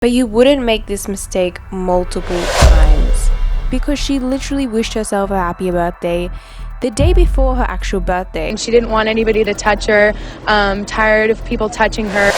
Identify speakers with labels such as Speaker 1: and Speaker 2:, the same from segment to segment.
Speaker 1: But you wouldn't make this mistake multiple times, because she literally wished herself a happy birthday the day before her actual birthday.
Speaker 2: And she didn't want anybody to touch her, tired of people touching her.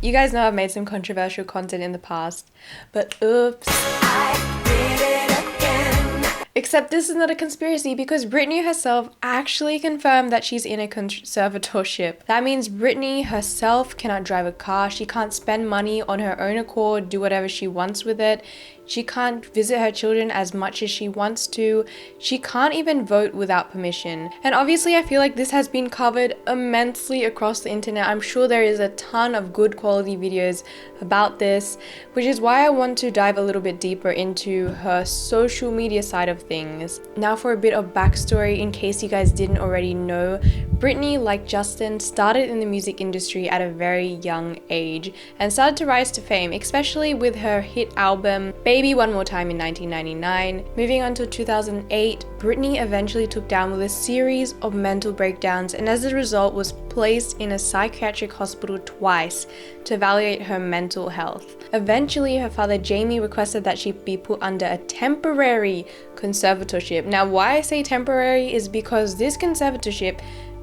Speaker 1: You guys know I've made some controversial content in the past, but oops. I did it again. Except this is not a conspiracy, because Britney herself actually confirmed that she's in a conservatorship. That means Britney herself cannot drive a car, she can't spend money on her own accord, do whatever she wants with it. She can't visit her children as much as she wants to. She can't even vote without permission. And obviously I feel like this has been covered immensely across the internet. I'm sure there is a ton of good quality videos about this, which is why I want to dive a little bit deeper into her social media side of things. Now for a bit of backstory, in case you guys didn't already know, Britney, like Justin, started in the music industry at a very young age and started to rise to fame, especially with her hit album Baby One More Time in 1999. Moving on to 2008, Britney eventually took down with a series of mental breakdowns, and as a result was placed in a psychiatric hospital twice to evaluate her mental health. Eventually, her father Jamie requested that she be put under a temporary conservatorship. Now, why I say temporary is because this conservatorship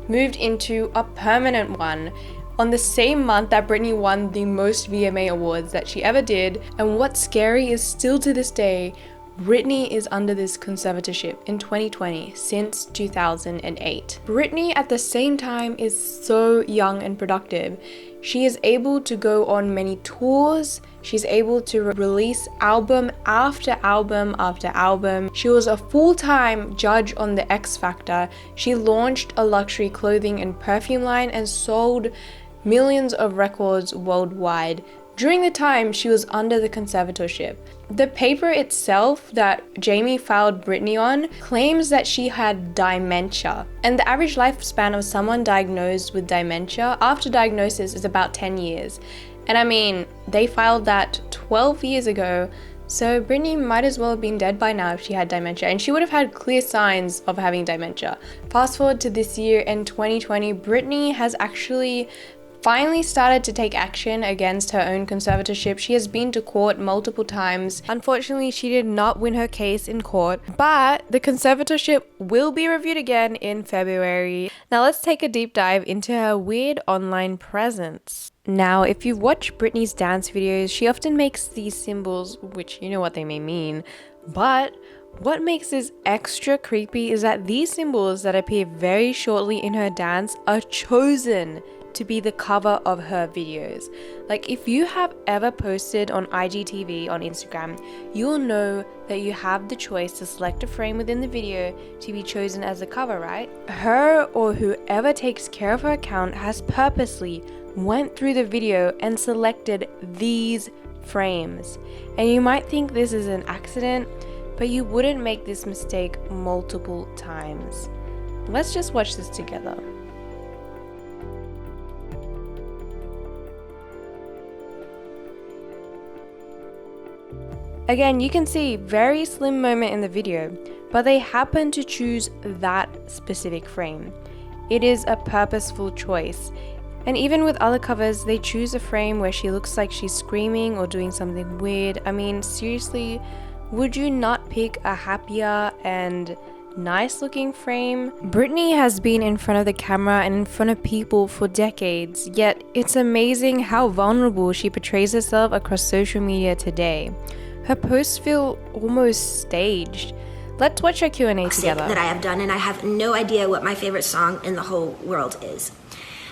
Speaker 1: moved into a permanent one on the same month that Britney won the most VMA awards that she ever did. And what's scary is still to this day, Britney is under this conservatorship in 2020 since 2008. Britney at the same time is so young and productive. She is able to go on many tours. She's able to release album after album after album. She was a full-time judge on the X Factor. She launched a luxury clothing and perfume line and sold millions of records worldwide during the time she was under the conservatorship. The paper itself that Jamie filed Britney on claims that she had dementia, and the average lifespan of someone diagnosed with dementia after diagnosis is about 10 years. And I mean, they filed that 12 years ago, so Britney might as well have been dead by now if she had dementia, and she would have had clear signs of having dementia. Fast forward to this year in 2020, Britney has actually finally started to take action against her own conservatorship. She has been to court multiple times. Unfortunately, she did not win her case in court, but the conservatorship will be reviewed again in February. Now let's take a deep dive into her weird online presence. Now, if you watch Britney's dance videos, she often makes these symbols, which you know what they may mean, but what makes this extra creepy is that these symbols that appear very shortly in her dance are chosen to be the cover of her videos. Like, if you have ever posted on IGTV on Instagram, you'll know that you have the choice to select a frame within the video to be chosen as the cover, right? Her or whoever takes care of her account has purposely went through the video and selected these frames. And you might think this is an accident, but you wouldn't make this mistake multiple times. Let's just watch this together. Again, you can see very slim moment in the video, but they happen to choose that specific frame. It is a purposeful choice. And even with other covers, they choose a frame where she looks like she's screaming or doing something weird. I mean, seriously, would you not pick a happier and nice looking frame? Britney has been in front of the camera and in front of people for decades, yet it's amazing how vulnerable she portrays herself across social media today. Her posts feel almost staged. Let's watch her Q&A together.
Speaker 3: That I have done, and I have no idea what my favorite song in the whole world is.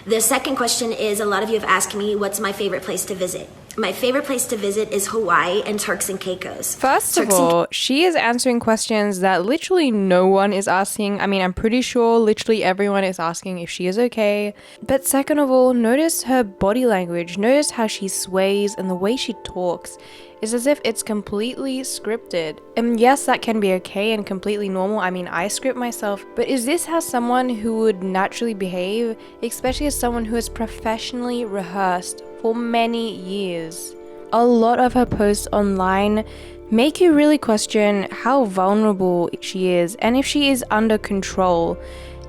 Speaker 3: The second question is, a lot of you have asked me, what's my favorite place to visit? My favorite place to visit is Hawaii and Turks and Caicos.
Speaker 1: First of all, she is answering questions that literally no one is asking. I mean, I'm pretty sure literally everyone is asking if she is okay. But second of all, notice her body language. Notice how she sways and the way she talks. It's as if it's completely scripted. And yes, that can be okay and completely normal. I mean, I script myself. But is this how someone who would naturally behave, especially as someone who has professionally rehearsed for many years? A lot of her posts online make you really question how vulnerable she is and if she is under control.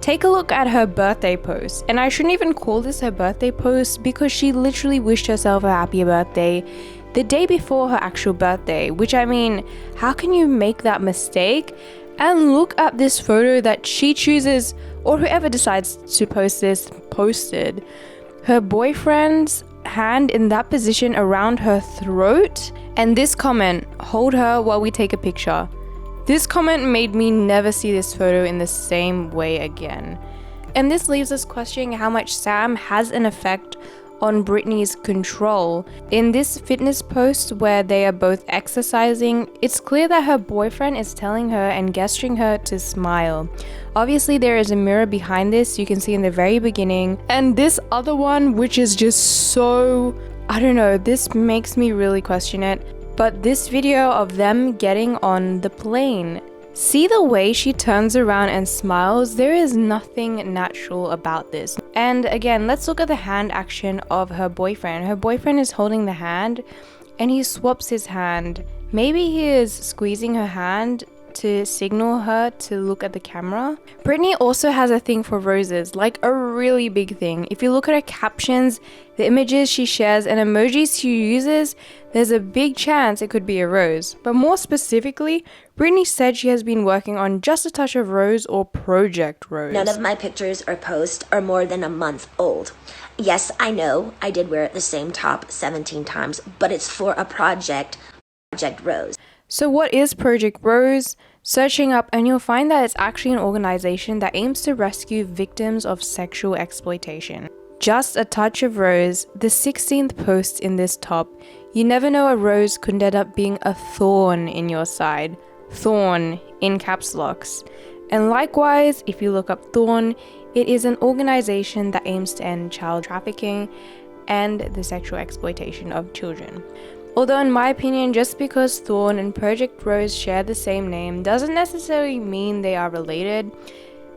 Speaker 1: Take a look at her birthday post, and I shouldn't even call this her birthday post because she literally wished herself a happy birthday the day before her actual birthday, which I mean, how can you make that mistake? And look at this photo that she chooses, or whoever decides to post this, posted. Her boyfriend's hand in that position around her throat, and this comment, hold her while we take a picture. This comment made me never see this photo in the same way again. And this leaves us questioning how much Sam has an effect on Britney's control. In this fitness post where they are both exercising, it's clear that her boyfriend is telling her and gesturing her to smile. Obviously there is a mirror behind this, you can see in the very beginning. And this other one, which is just so, I don't know, this makes me really question it. But this video of them getting on the plane, see the way she turns around and smiles? There is nothing natural about this. And again, let's look at the hand action of her boyfriend. Her boyfriend is holding the hand and he swaps his hand. Maybe he is squeezing her hand to signal her to look at the camera. Britney also has a thing for roses, like a really big thing. If you look at her captions, the images she shares and emojis she uses, there's a big chance it could be a rose. But more specifically, Britney said she has been working on Just a Touch of Rose or Project Rose.
Speaker 3: None of my pictures or posts are more than a month old. Yes, I know I did wear the same top 17 times, but it's for a Project Rose.
Speaker 1: So what is Project Rose? Searching up and you'll find that it's actually an organization that aims to rescue victims of sexual exploitation. Just a Touch of Rose, the 16th post in this top. You never know, a rose could end up being a thorn in your side. Thorn in caps locks. And likewise, if you look up Thorn, it is an organization that aims to end child trafficking and the sexual exploitation of children. Although in my opinion, just because Thorn and Project Rose share the same name doesn't necessarily mean they are related.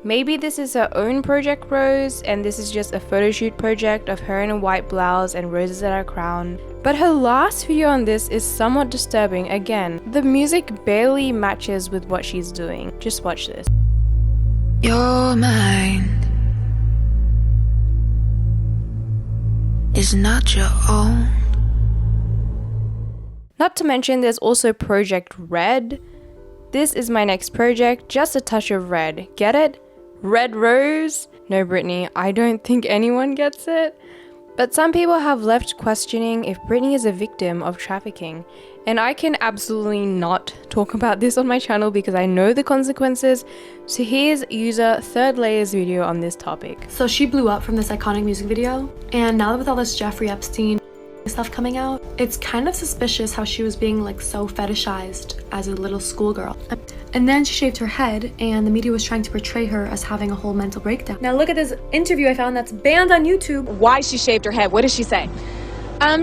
Speaker 1: Maybe this is her own Project Rose and this is just a photo shoot project of her in a white blouse and roses at her crown. But her last video on this is somewhat disturbing. Again, the music barely matches with what she's doing. Just watch this.
Speaker 4: Your mind is not your own.
Speaker 1: Not to mention there's also Project Red. This is my next project, Just a Touch of Red. Get it? Red Rose? No, Britney, I don't think anyone gets it. But some people have left questioning if Britney is a victim of trafficking. And I can absolutely not talk about this on my channel because I know the consequences. So here's user Third Layer's video on this topic.
Speaker 5: So she blew up from this iconic music video, and now with all this Jeffrey Epstein stuff coming out, it's kind of suspicious how she was being like so fetishized as a little schoolgirl. And then she shaved her head and the media was trying to portray her as having a whole mental breakdown. Now look at this interview I found that's banned on YouTube.
Speaker 2: Why she shaved her head? What did she say?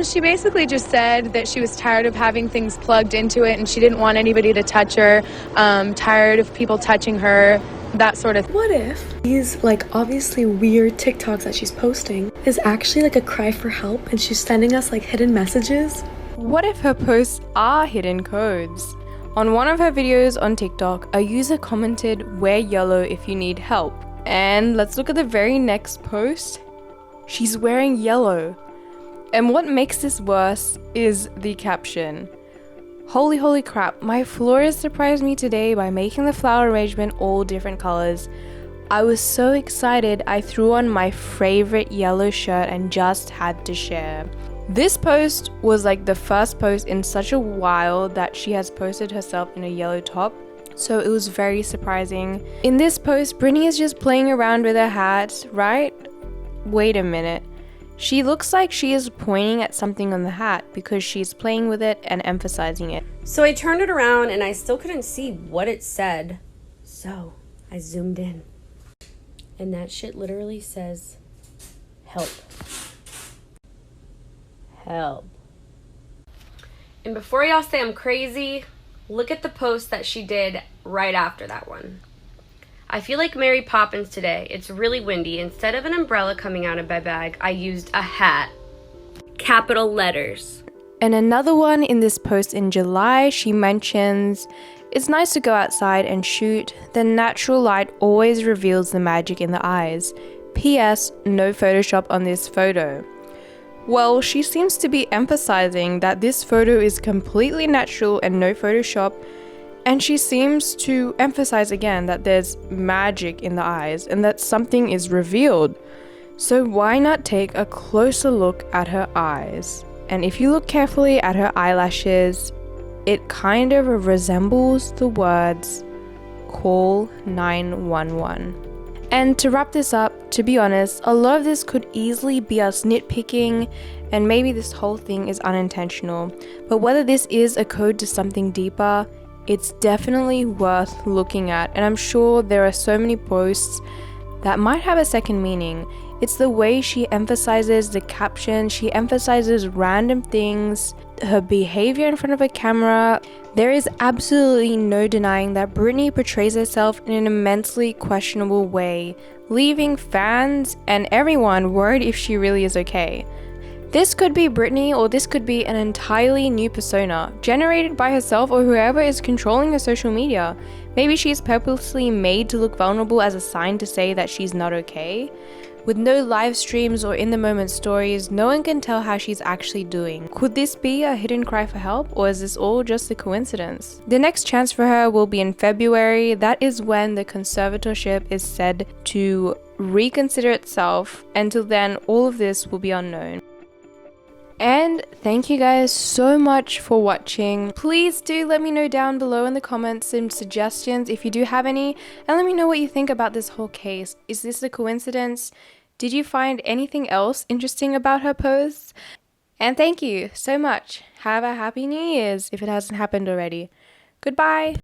Speaker 2: She basically just said that she was tired of having things plugged into it and she didn't want anybody to touch her, tired of people touching her, that sort of.
Speaker 5: What if these like obviously weird TikToks that she's posting is actually like a cry for help and she's sending us like hidden messages?
Speaker 1: What if her posts are hidden codes? On one of her videos on TikTok, a user commented, "Wear yellow if you need help." And let's look at the very next post. She's wearing yellow. And what makes this worse is the caption. Holy crap, my florist surprised me today by making the flower arrangement all different colors. I was so excited I threw on my favorite yellow shirt and just had to share. This post was like the first post in such a while that she has posted herself in a yellow top, so it was very surprising. In this post, Britney is just playing around with her hat, right? Wait a minute. She looks like she is pointing at something on the hat because she's playing with it and emphasizing it.
Speaker 6: So I turned it around and I still couldn't see what it said. So I zoomed in. And that shit literally says, help. Help. And before y'all say I'm crazy, look at the post that she did right after that one. I feel like Mary Poppins today. It's really windy. Instead of an umbrella coming out of my bag, I used a hat. Capital letters.
Speaker 1: And another one in this post in July, she mentions It's nice to go outside and shoot. The natural light always reveals the magic in the eyes. P.S. No Photoshop on this photo. Well, she seems to be emphasizing that this photo is completely natural and no Photoshop, and she seems to emphasize again that there's magic in the eyes and that something is revealed. So why not take a closer look at her eyes? And if you look carefully at her eyelashes, it kind of resembles the words, "Call 911." And to wrap this up, to be honest, a lot of this could easily be us nitpicking, and maybe this whole thing is unintentional. But whether this is a code to something deeper, it's definitely worth looking at. And I'm sure there are so many posts that might have a second meaning. It's the way she emphasizes the caption, she emphasizes random things, her behavior in front of a camera. There is absolutely no denying that Britney portrays herself in an immensely questionable way, leaving fans and everyone worried if she really is okay. This could be Britney, or this could be an entirely new persona, generated by herself or whoever is controlling her social media. Maybe she's purposely made to look vulnerable as a sign to say that she's not okay. With no live streams or in-the-moment stories, no one can tell how she's actually doing. Could this be a hidden cry for help, or is this all just a coincidence? The next chance for her will be in February. That is when the conservatorship is said to reconsider itself. Until then, all of this will be unknown. And thank you guys so much for watching. Please do let me know down below in the comments some suggestions if you do have any, and let me know what you think about this whole case. Is this a coincidence? Did you find anything else interesting about her posts? And thank you so much. Have a happy New Year's if it hasn't happened already. Goodbye.